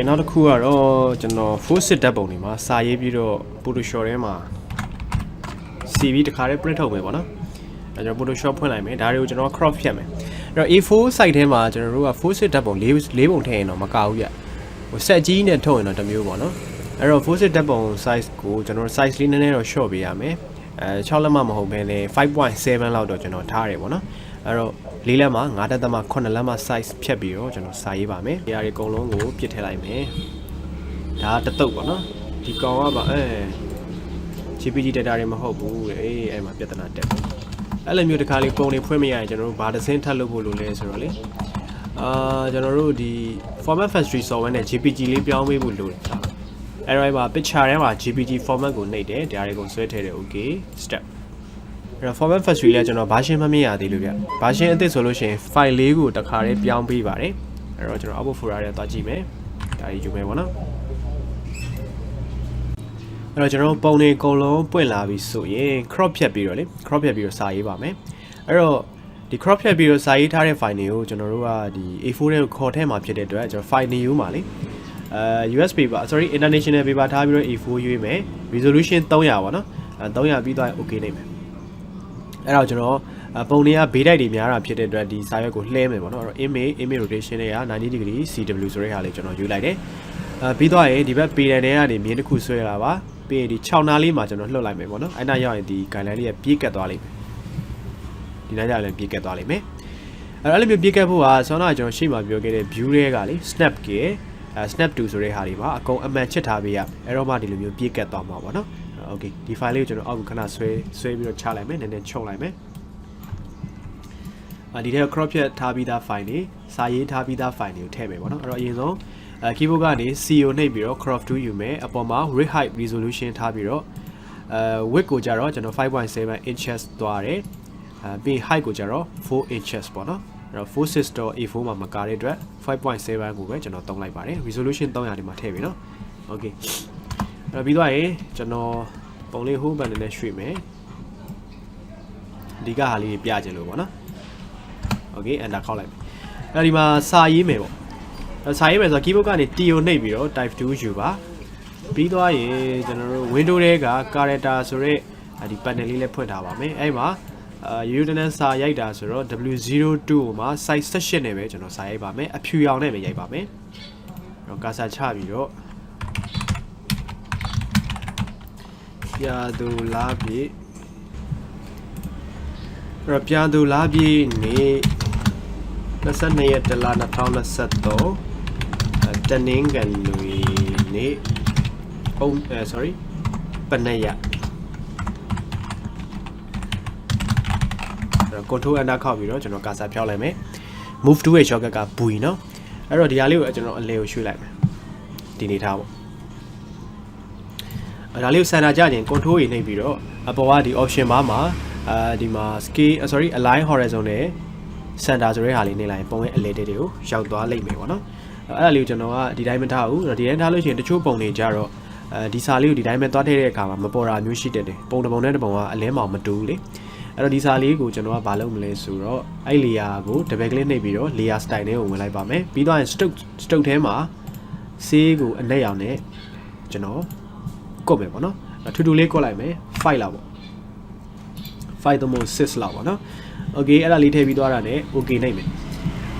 နောက်တစ်ခုကတော့ကျွန်တော် full sit ဓာတ်ပုံတွေမှာစာရေးပြီးတော့ Photoshop ထဲမှာ CV တခါလေး print ထုတ်မယ်ပေါ့နော်အဲကျွန်တော် Photoshop ဖွင့်လိုက်မယ်ဒါတွေကိုကျွန်တော် crop ဖြတ်မယ်အဲ့တော့ A4 size ထဲမှာကျွန်တော်တို့က full sit ဓာတ်ပုံ၄ပုံထည့်ရင်တော့မကဘူးဗျဟို set ကြီးနဲ့ထုတ်ရင်တော့တစ်မျိုးပေါ့နော်အဲ့တော့ full sit ဓာတ်ပုံ size ကိုကျွန်တော် size လေးနည်းနည်းတော့ short ပေးရမယ်6လက်မမဟုတ်ဘဲနဲ့ 5.7 လောက်တော့ကျွန်တော်ထားရတယ်ပေါ့နော်အဲ့တော့4လက်မ9.8လက်မ size ဖြတ်ပြီးတော့ကျွန်တော်စာရေးပါမယ်ဒီအရာတွေအကုန်လုံးကိုပြစ်ထည့်လိုက်မယ်ဒါကတတုပ်ပေါ့နော်ဒီကောင်ကပါGPG data တွေမဟုတ်ဘူးအဲ့မှာပြဿနာတက်အဲ့လိုမျိုးတစ်ခါလေးပုံတွေဖွင့်မရရင်ကျွန်တော်တို့ဘာတစ်စင်းထပ်လုပ်ဖို့လိုလဲဆိုတော့လေကျွန်တော်တို့ဒီ format factory software နဲ့ GPG လေးပြောင်းပေးဖို့လိုတယ်အဲ့တော့ပါ picture ထဲမှာ GPG format ကိုနှိပ်တယ်ဒါတွေကိုဆွဲထည့်တယ် okay step အဲ့တော့ format factory လဲကျွန်တော် version မမြင်ရသေးလို့ဗျ version အသစ်ဆိုလို့ရှိရင် file လေးကိုတစ်ခါလေးပြောင်းပေးပါတယ်အဲ့တော့ကျွန်တော် output folder ထဲသွားကြည့်မယ်ဒါကြီးယူမယ်ပေါ့နော်အဲ့တော့ကျွန်တော်ပုံတွေအကုန်လုံးပွင့်လာပြီဆိုရင် crop ဖြတ်ပြီးတော့လေ crop ဖြတ်ပြီးတော့စာရေးပါမယ်အဲ့တော့ဒီ crop ဖြတ်ပြီးတော့စာရေးထားတဲ့ file တွေကိုကျွန်တော်တို့ကဒီ A4 ထဲကိုခေါ်ထဲမှာဖြစ်တဲ့အတွက်ကျွန်တော် file new မှာလေUS paper sorry international paper ထားပြီးတော့ A4 ရွေးမယ် resolution 300ပေါ့နော်300ပြီးသွားရင် okay နိုင်မယ်အဲ့တော့ကျွန်တော်ပုံတွေကဘေးတိုက်တွေများတာဖြစ်တဲ့အတွက်ဒီစာရွက်ကိုလှဲမယ်ပေါ့နော်အဲ့တော့ image rotation တွေက90 degree CW ဆိုတဲ့ဟာလေးကျွန်တော်ယူလိုက်တယ်ပြီးသွားရင်ဒီဘက်ပေတန်တွေကနေမြင်းတစ်ခုဆွဲလာပါပြီးရင်ဒီ6နားလေးမှာကျွန်တော်လှုပ်လိုက်မယ်ပေါ့နော်အဲ့နာရောက်ရင်ဒီ guideline လေးကပြေးကတ်သွားလိမ့်မယ်ဒီနားရောက်လည်းပြေးကတ်သွားလိမ့်မယ်အဲ့လိုမျိုးပြေးကတ်ဖို့ကဆောင်းတော့ကျွန်တော်ရှေ့မှာပြောခဲ့တဲ့ view တွေကလေ snap ကsnap to ဆိုတဲ့ဟာတွေပါအကုန်အမှန်ချစ်ထားပေးရအဲ့တော့မှဒီလိုမျိုးပြေးကတ်သွားမှာပေါ့နော်โอเคဒီ file လေးကိုကျွန်တော်အောက်ကိုခဏဆွဲပြီးတော့ချလိုက်မယ်နည်းနည်းချုပ်လိုက်မယ်ဒီထဲ crop ဖြတ်ထားပြီးသား file တွေစာရေးထားပြီးသား file တွေကိုထည့်မယ်ပေါ့နော်အဲ့တော့အရင်ဆုံးkeyboard ကနေ CO နှိပ်ပြီးတော့ crop to ယူမယ်အပေါ်မှာ width height resolution ထားပြီးတော့width ကိုကြတော့ကျွန်တော် 5.7 inches သွားတယ်ပြီး height ကိုကြတော့4 inches ပေါ့နော်အဲ့တော့ 4.6 A4 မှာမကားတဲ့အတွက် 5.7 ကိုပဲကျွန်တော်သုံးလိုက်ပါတယ် resolution 300ဒီမှာထည့်ပြီနော် okay အဲ့တော့ပြီးသွားရင်ကျွန်တော်ပုံလေး home button နဲ့ရွှေ့မယ်ဒီကဟာလေးပြချင်လို့ပေါ့နော် okay enter ခောက်လိုက်အဲ့ဒီမှာစာရေးမယ်ပေါ့စာရေးမယ်ဆိုတော့ keyboard ကနေ T ကိုနှိပ်ပြီးတော့ type 2 ယူပါပြီးသွားရင်ကျွန်တော်တို့ window ထဲက character ဆိုတဲ့ဒီ panel လေးလည်းဖွင့်ထားပါမယ်အဲ့မှာရိုးတန်းစာရိုက်တာဆိုတော့ W02 မှာ size 18နဲ့ပဲကျွန်တော်စာရိုက်ပါမယ်အဖြူရောင်နဲ့ပဲရိုက်ပါမယ်အဲ့တော့ cursor ချပြီးတော့ပြာသူလားပြေအဲ့တော့ပြာသူလားပြေနေ22ရက်တလ2023တနင်္ဂနွေနေ့sorry ပနရcontrol enter ခောက်ပြီးတော့ကျွန်တော် cursor ဖြောက်လိုက်မယ် move to ရဲ့ shortcut က bui เนาะအဲ့တော့ဒီဟာလေးကိုကျွန်တော်အလဲကိုရွှေ့လိုက်မယ်ဒီနေထားပေါ့ဒါလေးကို center ကြရင် control ကြီးနှိပ်ပြီးတော့အပေါ်ကဒီ option bar မှာဒီမှာ scale sorry align horizon နဲ့ center ဆိုတဲ့ဟာလေးနှိပ်လိုက်ရင်ပုံရဲ့အလဲတဲတွေကိုရောက်သွားလိမ့်မယ်ပေါ့နော်အဲ့ဒါလေးကိုကျွန်တော်ကဒီတိုင်းမထားဘူးဒီတိုင်းထားလို့ရှိရင်တချို့ပုံတွေကြတော့ဒီစာလေးကိုဒီတိုင်းပဲသွားထည့်တဲ့အခါမှာမပေါ်တာမျိုးရှိတတ်တယ်ပုံတစ်ပုံနဲ့တစ်ပုံကအလဲမောင်မတူဘူးလေအဲ့တော့ဒီစာလေးကိုကျွန်တော်ကဘာလုပ်မလဲဆိုတော့အဲ့ layer ကို double click နှိပ်ပြီးတော့ layer style နဲ့ကိုဝင်လိုက်ပါမယ်ပြီးတော့ stroke ထဲမှာ save ကိုအနက်ရောင်နဲ့ကျွန်တော်ကုတ်မယ်ပေါ့နော်ထူထူလေးကုတ်လိုက်မယ် 5 လောက်ပေါ့5သို့မဟုတ်6လောက်ပေါ့နော် okay အဲ့ဒါလေးထည့်ပြီးသွားတာနဲ့ okay နှိပ်မယ်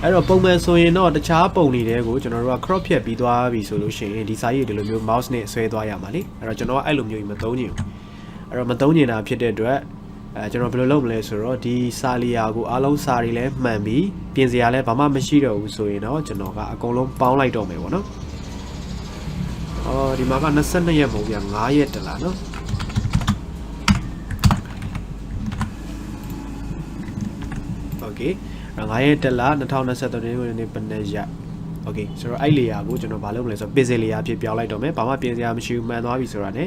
အဲ့တော့ပုံမှန်ဆိုရင်တော့တခြားပုံတွေတဲကိုကျွန်တော်တို့က crop ဖြတ်ပြီးသွားပြီဆိုလို့ရှိရင်ဒီစာရေးဒီလိုမျိုး mouse နဲ့ဆွဲသွားရမှာလေအဲ့တော့ကျွန်တော်ကအဲ့လိုမျိုးကြီးမသုံးချင်ဘူးအဲ့တော့မသုံးချင်တာဖြစ်တဲ့အတွက်ကျွန်တော်ဘယ်လိုလုပ်မလဲဆိုတော့ဒီစာလီယာကိုအားလုံးစာတွေလည်းမှန်ပြီးပြင်စရာလည်းဘာမှမရှိတော့ဘူးဆိုရင်တော့ကျွန်တော်ကအကုန်လုံးပေါင်းလိုက်တော့မယ်ပေါ့နော်ဒီမှာက22ရက်မဟုတ်ဗျာ9ရက်တလားနော်okay 9ရက်တလား2023ခုနှစ်ပနက်ရက် okay ဆိုတော့အဲ့ layer ကိုကျွန်တော်ဘာလုပ်မလဲဆိုတော့ pixel layer ဖြစ်ပြောင်းလိုက်တော့မယ်ဘာမှပြင်စရာမရှိဘူးမှန်သွားပြီဆိုတာ ਨੇ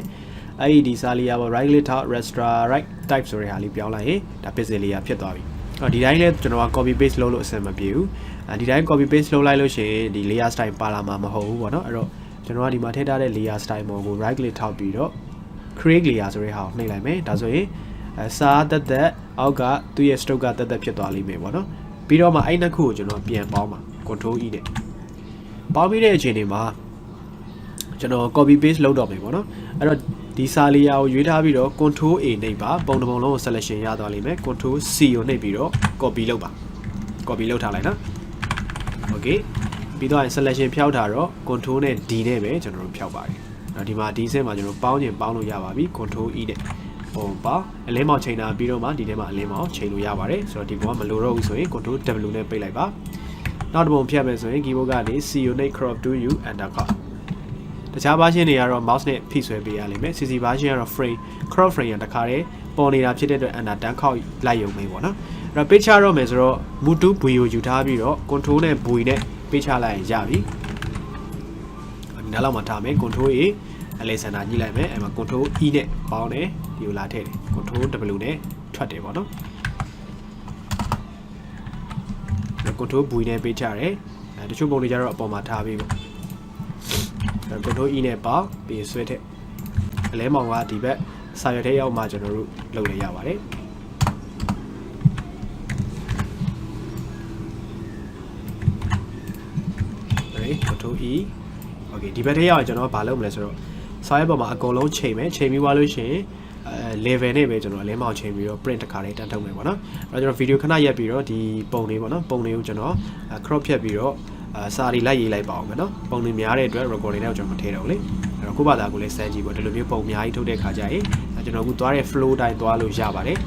အဲ့ဒီစာလီယာပေါ် right click ထောက် restore right type ဆိုတဲ့ဟာလေးပြောင်းလိုက်ရင်ဒါ pixel layer ဖြစ်သွားပြီဒီတိုင်းလဲကျွန်တော်က copy paste လုပ်လို့အဆင်မပြေဘူးဒီတိုင်း copy paste လုပ်လိုက်လို့ရှိရင်ဒီ layer style ပါလာမှာမဟုတ်ဘူးပေါ့နော်အဲ့တော့ကျွန်တော်ကဒီမှာထည့်ထားတဲ့ layer style ပေါ်ကို right click ထောက်ပြီးတော့ create layer ဆိုတဲ့ဟာကိုနှိပ်လိုက်မယ်ဒါဆိုရင်စာတက်အောက်ကသူ့ရဲ့ stroke ကတက်ဖြစ်သွားလိမ့်မယ်ပေါ့နော်ပြီးတော့မှအဲ့နှစ်ခုကိုကျွန်တော်ပြန်ပေါင်းပါ control E နဲ့ပေါင်းပြီးတဲ့အချိန်တွေမှာ ကျွန်တော် copy paste လုပ်တော့မယ်ပေါ့နော်အဲ့တော့ဒီစာလေးရာကိုရွေးထားပြီးတော့ control A နှိပ်ပါပုံတစ်ပုံလုံးကို selection ရသွားလိမ့်မယ် control C ကိုနှိပ်ပြီးတော့ copy လုပ်ပါ copy လုပ်ထားလိုက်နော် okay ပြီးတော့ selection ဖြောက်ထားတော့ control နဲ့ D နဲ့ပဲကျွန်တော်တို့ဖြောက်ပါတယ်အဲ့ဒီမှာဒီစက်မှာကျွန်တော်ပေါင်းရင်ပေါင်းလို့ရပါပြီ control E နဲ့ပုံပါအလင်းမောင်ချိန်တာပြီးတော့မှဒီထဲမှာအလင်းမောင်ချိန်လို့ရပါတယ်ဆိုတော့ဒီပုံကမလိုတော့ဘူးဆိုရင် control W နဲ့ပိတ်လိုက်ပါနောက်တစ်ပုံဖြတ်မယ်ဆိုရင် keyboard ကနေ C ကိုနှိပ် crop to U enter ခေါက်တခြား version တွေကတော့ mouse နဲ့ဖိဆွဲပေးရလိမ့်မယ် CC version ကတော့ frame crop frame ရတခါတည်းပေါ်နေတာဖြစ်တဲ့အတွက် enter တန်းခေါက်လိုက်ရုံပဲပေါ့နော်အဲ့တော့ page ချတော့မယ်ဆိုတော့ move to V ကိုယူထားပြီးတော့ control နဲ့ V နဲ့ page ချလိုက်ရင်ရပြီဒီနောက်လောက်မှာထားမယ် control A အလဲစင်တာညှိလိုက်မယ်အဲ့မှာ control E နဲ့ပေါင်းတယ်ဒီကိုလာထည့်တယ် control W နဲ့ထွက်တယ်ပေါ့နော် control V နဲ့ page ချတယ်တချို့ပုံတွေကျတော့အပေါ်မှာထားပြီးပေါ့control E နဲ့ပေါပြီးဆွဲထည့်အလဲမောင်ကဒီဘက်စာရွက်ထဲရောက်မှကျွန်တော်တို့လုပ်လို့ရပါတယ်control E okay ဒီဘက်ထဲရောက်ရင်ကျွန်တော်ဘာလုပ်မလဲဆိုတော့စာရွက်ပေါ်မှာအကုန်လုံးချိန်မယ်ချိန်ပြီးသွားလို့ရှိရင်level နဲ့ပဲကျွန်တော်အလဲမောင်ချိန်ပြီးတော့ print တစ်ခါလေးတန်းထုတ်မယ်ပေါ့နော်အဲ့တော့ကျွန်တော် video ခဏရက်ပြီးတော့ဒီပုံလေးပေါ့နော်ပုံလေးကိုကျွန်တော် crop ဖြတ်ပြီးတော့စာရီလိုက်ရေးလိုက်ပါအောင်မယ်နော်ပုံတွေများတဲ့အတွက် recording နဲ့ကျွန်တော်မထည့်တော့ဘူးလေအဲ့တော့ကိုယ့်ဘာသာကိုလည်းစမ်းကြည့်ပေါ့ဒီလိုမျိုးပုံအများကြီးထုတ်တဲ့ခါကျရင်ကျွန်တော်အခုသွားတဲ့ flow တိုင်းသွားလို့ရပါတယ်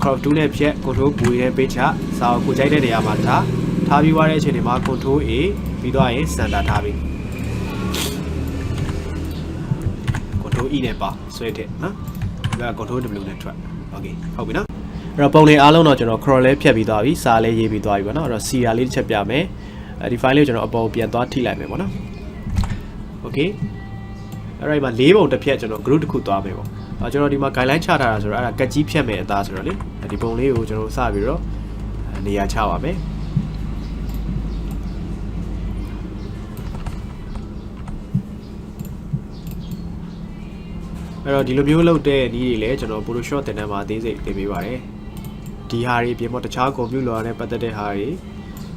crop 2နဲ့ဖြတ် control V နဲ့ page ချစာကိုကြိုက်တဲ့နေရာမှာထားပြီးသွားတဲ့အချိန်တွေမှာ control A ပြီးသွားရင် center ထားပြီး control E နဲ့ပါဆွဲထည့်နော်ဒါက control W နဲ့ထွက် okay ဟုတ်ပြီနော်အဲ့တော့ပုံတွေအားလုံးတော့ကျွန်တော် crop လေးဖြတ်ပြီးသွားပြီစာလေးရေးပြီးသွားပြီပေါ့နော်အဲ့တော့ C ရာလေးတစ်ချက်ပြမယ်ဒီ file လေးကိုကျွန်တော်အပေါ်ပြန်သွားထိလိုက်မယ်ပေါ့နော် okay အဲ့တော့ဒီမှာ၄ပုံတစ်ဖြတ်ကျွန်တော် group တစ်ခုသွားမယ်ပေါ့ကျွန်တော်ဒီမှာ guideline ချထားတာဆိုတော့အဲ့ဒါကတ်ကြီးဖြတ်မယ်အသားဆိုတော့လေဒီပုံလေးကိုကျွန်တော်စပြီးတော့နေရာချပါမယ်အဲ့တော့ဒီလိုမျိုးလုပ်တဲ့နည်းတွေလည်းကျွန်တော် Photoshop သင်တန်းမှာအသေးစိတ်သင်ပေးပါတယ်ဒီဟာတွေပြင်ပေါ်တခြား computer နဲ့ပတ်သက်တဲ့ဟာတွေ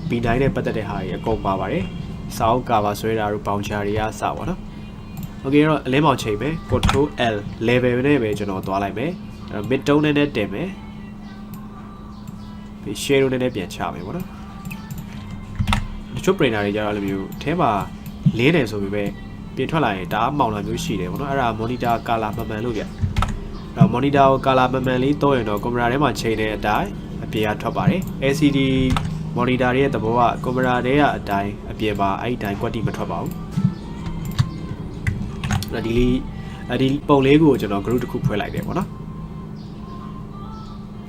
B9 နဲ့ပတ်သက်တဲ့ဟာတွေအကုန်ပါပါတယ်စာအုပ်ကာပါဆွဲတာတို့ bouncer တွေကစပါတော့ okay တော့အလင်းမောင်ချိန်မယ် control L level နဲ့ပဲကျွန်တော်သွားလိုက်မယ်အဲ့တော့ mid tone နဲ့တင်မယ်ပြီး shade နဲ့ပြန်ချမယ်ပေါ့နော်တချို့ printer တွေကျတော့အဲ့လိုမျိုးအဲမှာလင်းတယ်ဆိုပြီးပဲပြင်ထွက်လာရင်ဒါမှောင်လာမျိုးရှိတယ်ပေါ့နော်အဲ့ဒါ monitor color မှန်မှန်လို့ပြအဲ့တော့ monitor ကို color မှန်မှန်လေးသုံးရင်တော့ camera ထဲမှာချိန်တဲ့အတိုင်းအပြင်ကထွက်ပါတယ် LCD monitor ရဲ့သဘောက camera ထဲကအတိုင်းအပြင်ပါအဲ့ဒီတိုင်း quality မထွက်ပါဘူးအဲ့ဒီပုံလေးကိုကျွန်တော် group တစ်ခုဖွဲ့လိုက်တယ်ပေါ့နော်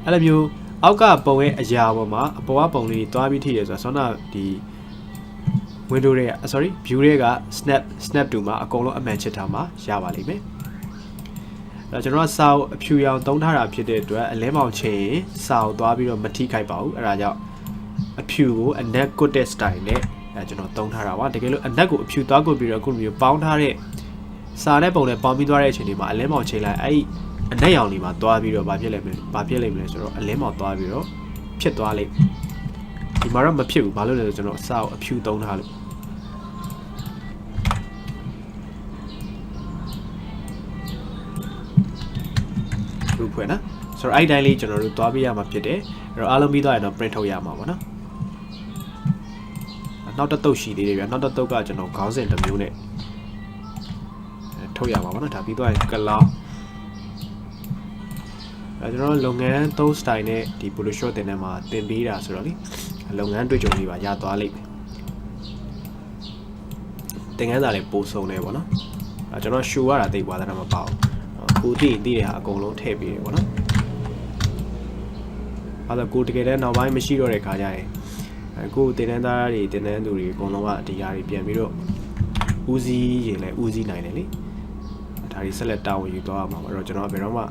အဲ့လိုမျိုးအောက်ကပုံရဲ့အရာပေါ်မှာအပေါ်ကပုံလေးတွားပြီးထိရဆိုတော့ဆောနာဒီ window တွေက sorry view တွေက snap to မှာအကုန်လုံးအမှန်ချစ်ထားမှာရပါလိမ့်မယ်အဲ့တော့ကျွန်တော်ကစာအုပ်အဖြူရောင်သုံးထားတာဖြစ်တဲ့အတွက်အလဲမောင်ချိန်စာအုပ်တွားပြီးတော့မထိခိုက်ပါဘူးအဲ့ဒါကြောင့်အဖြူကိုအနက်ကွတ်တဲ့ style နဲ့ကျွန်တော်သုံးထားတာပါတကယ်လို့အနက်ကိုအဖြူသွားကွတ်ပြီးတော့အခုလိုမျိုးပေါင်းထားတဲ့စာနဲ့ပုံနဲ့ပေါင်းပြီးသွားတဲ့အချိန်ဒီမှာအလဲမောင်ချိန်လိုက်အဲ့ဒီအနက်ရောင်လေးမှာသွားပြီးတော့ဘာဖြစ်လိမ့်မလဲဆိုတော့အလဲမောင်သွားပြီးတော့ဖြစ်သွားလိမ့်ဒီမှာတော့မဖြစ်ဘူးဘာလို့လဲဆိုတော့ကျွန်တော်စာကိုအဖြူသုံးထားလို့လူဖွင့်နော်ဆိုတော့အဲ့တိုင်းလေးကျွန်တော်တို့သွားပြရမှာဖြစ်တယ်အဲ့တော့အားလုံးပြီးသွားရင်တော့ print ထုတ်ရမှာပေါ့နော်နောက်တစ်တုပ်ရှိသေးတယ်ဗျာနောက်တစ်တုပ်ကကျွန်တော်ခေါင်းစဉ်တစ်မျိုးနဲ့ထုတ်ရမှာပေါ့နော်ဒါပြီးသွားရင် color ကျွန်တော်လုပ်ငန်းသုံး style နဲ့ဒီ Photoshop တင်ထဲမှာသင်ပေးတာဆိုတော့လေလုပ်ငန်းတွေ့ကြုံလေးပါရသွားလိမ့်မယ်သင်ခန်းစာလေးပို့ဆုံးတယ်ပေါ့နော်ကျွန်တော် show ရတာသိသွားတာမပေါ့ကိုသိတဲ့ဟာအကုန်လုံးထည့်ပေးတယ်ပေါ့နော်အဲ့တော့ကိုတကယ်တမ်းနောက်ပိုင်းမရှိတော့တဲ့ခါကျရင်ကိုတင်တန်းသားတွေတင်တန်းသူတွေအကုန်လုံးကဒီဟာတွေပြန်ပြီးတော့ဦးစီးရင်လည်းဦးစီးနိုင်တယ်လေဒါတွေဆက်လက်တာဝန်ယူသွားရမှာပေါ့အဲ့တော့ကျွန်တော်ဘယ်တော့မှ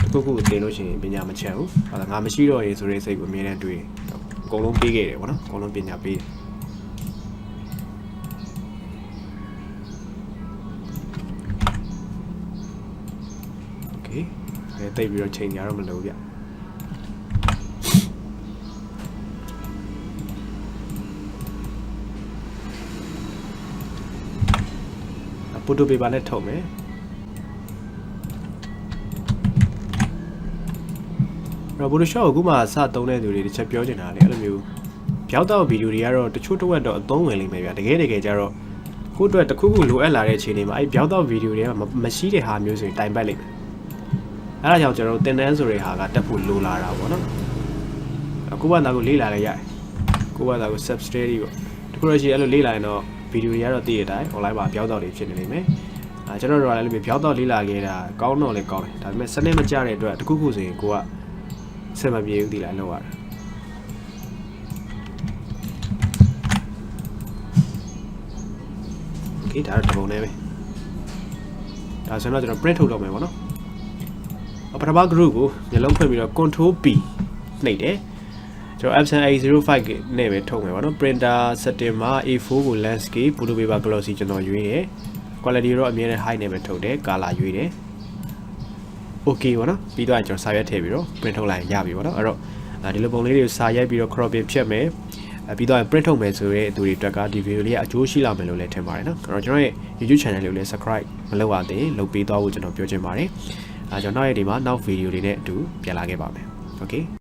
တစ်ခုတင်လို့ရှိရင်ပညာမချမ်းဘူးအဲ့ဒါငါမရှိတော့ရေဆိုတဲ့စိတ်ကိုအမြဲတမ်းတွေးအကုန်လုံးပေးခဲ့တယ်ပေါ့နော်အကုန်လုံးပညာပေးတယ်โอเคတိတ်ပြီးတော့ချိန်ကြတော့မလို့ဗျ photo paper နဲ့ထုတ်မယ်တော့ Photoshop ကိုအခုမှစသုံးတဲ့သူတွေတစ်ချက်ပြောချင်တာလေအဲ့လိုမျိုးပြောက်တော့ဗီဒီယိုတွေကတော့တချို့တစ်ဝက်တော့အသုံးဝင်လိမ့်မယ်ဗျတကယ်ကြတော့ကိုယ့်အတွက်တစ်ခုခုလိုအပ်လာတဲ့အခြေအနေမှာအဲ့ပြောက်တော့ဗီဒီယိုတွေကမရှိတဲ့ဟာမျိုးဆိုရင်တိုင်ပတ်လိမ့်မယ်အဲ့ဒါကြောင့်ကျွန်တော်တင်တန်းဆိုတဲ့ဟာကတက်ဖို့လိုလာတာပေါ့နော်အခုဘာသာကိုလေးလာလဲရတယ်ကိုဘာသာကို substrate တွေပေါ့တခုတော့ရှိအဲ့လိုလေးလာရင်တော့ဗီဒီယိုတွေကတော့တည်ရတိုင်း online မှာပြောက်တော့တွေဖြစ်နေလိမ့်မယ်ကျွန်တော်တို့ကလည်းပြောက်တော့လေးလာခဲ့တာကောင်းတော့လည်းကောင်းတယ်ဒါပေမဲ့စနစ်မကျတဲ့အတွက်တခုခုဆိုရင်ကိုကဆက်မပြေဘူးဒီလိုက်လောက်ရတယ်โอเคဒါတော့တပုံနေပဲဒါဆိုတော့ကျွန်တော် print ထုတ်လုပ်မယ်ပေါ့နော်ပထမ group ကိုမျက်လုံးဖွင့်ပြီးတော့ control P နှိပ်တယ်ကျွန်တော် option A05 နဲ့ပဲထုတ်မယ်ပေါ့နော် printer setting မှာ A4 ကို landscape photo paper glossy ကျွန်တော်ရွေးတယ် quality တော့အမြဲတမ်း high နဲ့ပဲထုတ်တယ် color ရွေးတယ် okay ပေါ့နော်ပြီးတော့ကျွန်တော်စာရွက်ထည့်ပြီးတော့ print ထုတ်လိုက်ရပြီပေါ့နော်အဲ့တော့ဒီလိုပုံလေးတွေကိုစာရိုက်ပြီးတော့ crop ဖြတ်မယ်ပြီးတော့ print ထုတ်မယ်ဆိုတဲ့သူတွေအတွက်ကဒီ video လေးကအကျိုးရှိလာမယ်လို့လည်းထင်ပါတယ်နော်အဲ့တော့ကျွန်တော်ရဲ့ YouTube channel လေးကိုလည်း subscribe မလုပ်ရသေးလုပ်ပေးသွားဖို့ကျွန်တော်ပြောချင်ပါတယ်ကျွန်တော်နောက်ရက်ဒီမှာနောက် video တွေနဲ့အတူပြန်လာခဲ့ပါမယ် okay